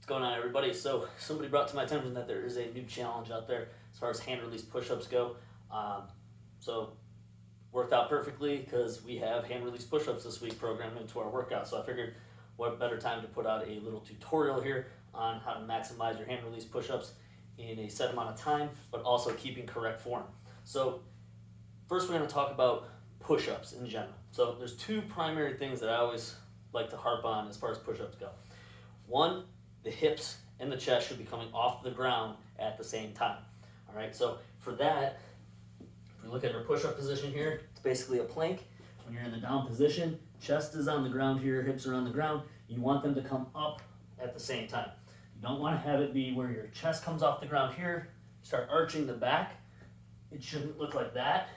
going on, everybody? So somebody brought to my attention that there is a new challenge out there as far as hand release push-ups go. So worked out perfectly because we have hand release push-ups this week programmed into our workout. So I figured what better time to put out a little tutorial here on how to maximize your hand release push-ups in a set amount of time, but also keeping correct form. So first we're going to talk about push-ups in general. So there's two primary things that I always like to harp on as far as push-ups go. One, the hips and the chest should be coming off the ground at the same time. All right, so for that, if we look at our push-up position here, it's basically a plank. When you're in the down position, chest is on the ground here, hips are on the ground. You want them to come up at the same time. You don't want to have it be where your chest comes off the ground here, start arching the back. It shouldn't look like that,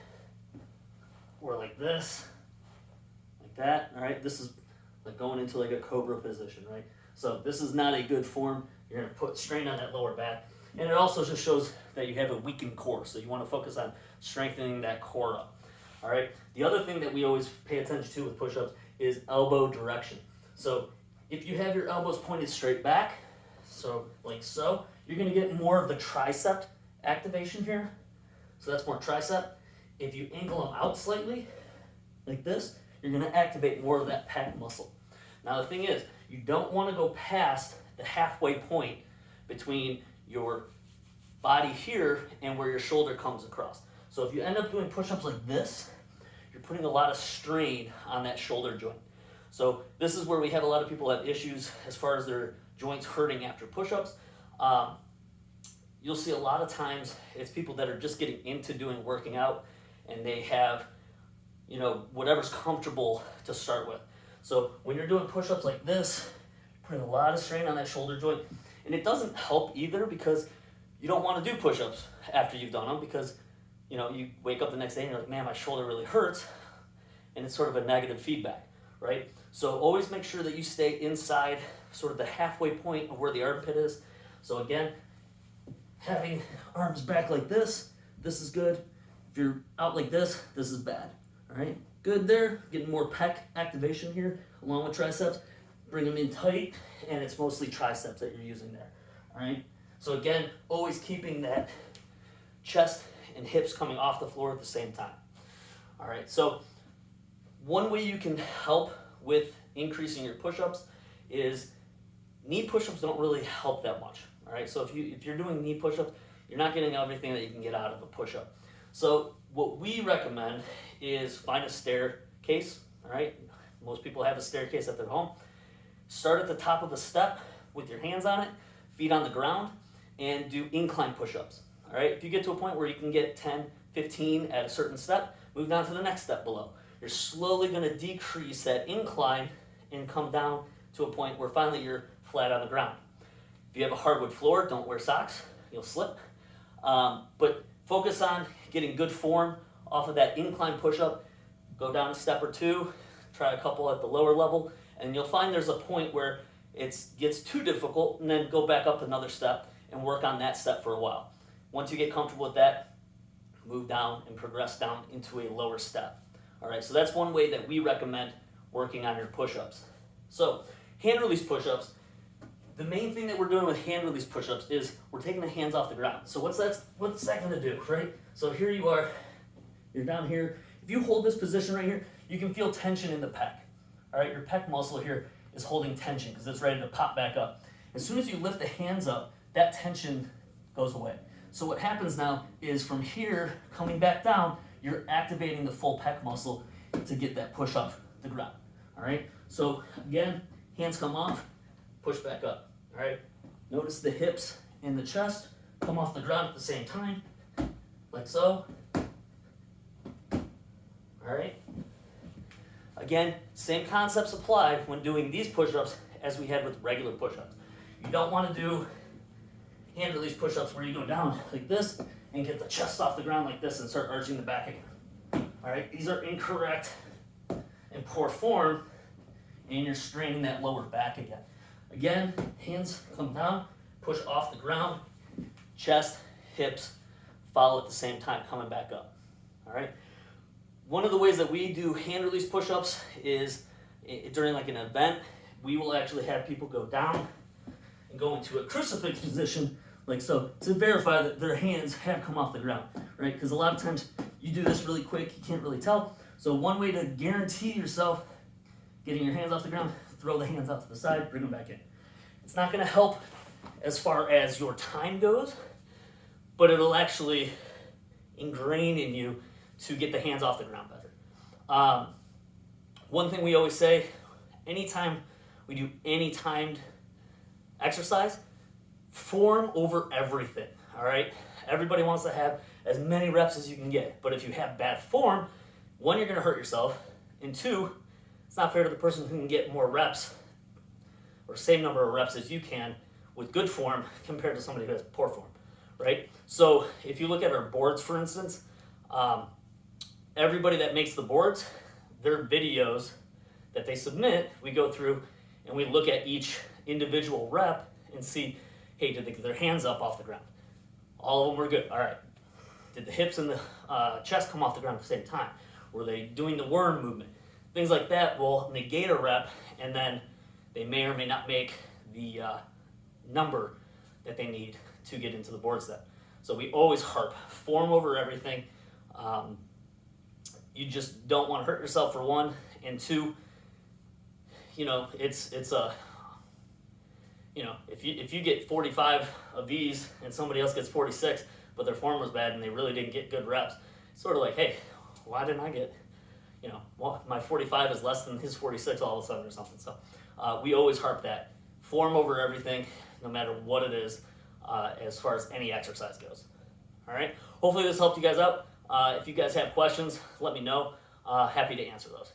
or like this, like that. All right, this is like going into like a cobra position, right? So this is not a good form. You're going to put strain on that lower back. And it also just shows that you have a weakened core. So you want to focus on strengthening that core up. All right. The other thing that we always pay attention to with push-ups is elbow direction. So if you have your elbows pointed straight back, so like so, you're going to get more of the tricep activation here. So that's more tricep. If you angle them out slightly, like this, you're going to activate more of that pec muscle. Now the thing is, you don't want to go past the halfway point between your body here and where your shoulder comes across. So if you end up doing push-ups like this, you're putting a lot of strain on that shoulder joint. So this is where we have a lot of people have issues as far as their joints hurting after push-ups. You'll see a lot of times it's people that are just getting into working out, and they have, you know, whatever's comfortable to start with. So when you're doing push-ups like this, putting a lot of strain on that shoulder joint, and it doesn't help either because you don't want to do push-ups after you've done them because, you know, you wake up the next day and you're like, man, my shoulder really hurts, and it's sort of a negative feedback, right? So always make sure that you stay inside sort of the halfway point of where the armpit is. So again, having arms back like this is good. If you're out like this is bad, all right? Good there, getting more pec activation here along with triceps. Bring them in tight, and it's mostly triceps that you're using there, all right? So again, always keeping that chest and hips coming off the floor at the same time. All right, so one way you can help with increasing your push-ups is knee push-ups don't really help that much, all right? So if you're doing knee push-ups, you're not getting everything that you can get out of a push-up. So what we recommend is find a staircase, all right? Most people have a staircase at their home. Start at the top of a step with your hands on it, feet on the ground, and do incline push-ups, all right? If you get to a point where you can get 10, 15 at a certain step, move down to the next step below. You're slowly gonna decrease that incline and come down to a point where finally you're flat on the ground. If you have a hardwood floor, don't wear socks, you'll slip. But focus on getting good form off of that incline push-up. Go down a step or two, try a couple at the lower level, and you'll find there's a point where it gets too difficult, and then go back up another step and work on that step for a while. Once you get comfortable with that, move down and progress down into a lower step. All right, so that's one way that we recommend working on your push-ups. So hand release push-ups, the main thing that we're doing with hand release push-ups is we're taking the hands off the ground. So what's that gonna do, right? So here you are, you're down here. If you hold this position right here, you can feel tension in the pec. All right, your pec muscle here is holding tension because it's ready to pop back up. As soon as you lift the hands up, that tension goes away. So what happens now is from here, coming back down, you're activating the full pec muscle to get that push off the ground. All right, so again, hands come off, push back up. All right, notice the hips and the chest come off the ground at the same time, like so. All right. Again, same concepts apply when doing these push-ups as we had with regular push-ups. You don't want to do hand release push-ups where you go down like this and get the chest off the ground like this and start arching the back again. All right, these are incorrect and poor form, and you're straining that lower back again. Again, hands come down, push off the ground, chest, hips, follow at the same time, coming back up. All right. One of the ways that we do hand release push-ups is during like an event, we will actually have people go down and go into a crucifix position, like so, to verify that their hands have come off the ground, right? Because a lot of times you do this really quick, you can't really tell. So one way to guarantee yourself getting your hands off the ground, throw the hands out to the side, bring them back in. It's not going to help as far as your time goes, but it'll actually ingrain in you to get the hands off the ground better. One thing we always say, anytime we do any timed exercise, form over everything, all right? Everybody wants to have as many reps as you can get, but if you have bad form, one, you're gonna hurt yourself, and two, it's not fair to the person who can get more reps or same number of reps as you can with good form compared to somebody who has poor form, right? So if you look at our boards, for instance, everybody that makes the boards, their videos that they submit, we go through and we look at each individual rep and see, hey, did they get their hands up off the ground? All of them were good. All right. Did the hips and the chest come off the ground at the same time? Were they doing the worm movement? Things like that will negate a rep, and then they may or may not make the number that they need to get into the board set. So we always harp form over everything. You just don't want to hurt yourself, for one, and two, you know, it's a, you know, if you get 45 of these and somebody else gets 46, but their form was bad and they really didn't get good reps, it's sort of like, hey, why didn't I get, you know, well, my 45 is less than his 46 all of a sudden or something. So we always harp that form over everything, no matter what it is, as far as any exercise goes. All right. Hopefully this helped you guys out. If you guys have questions, let me know. Happy to answer those.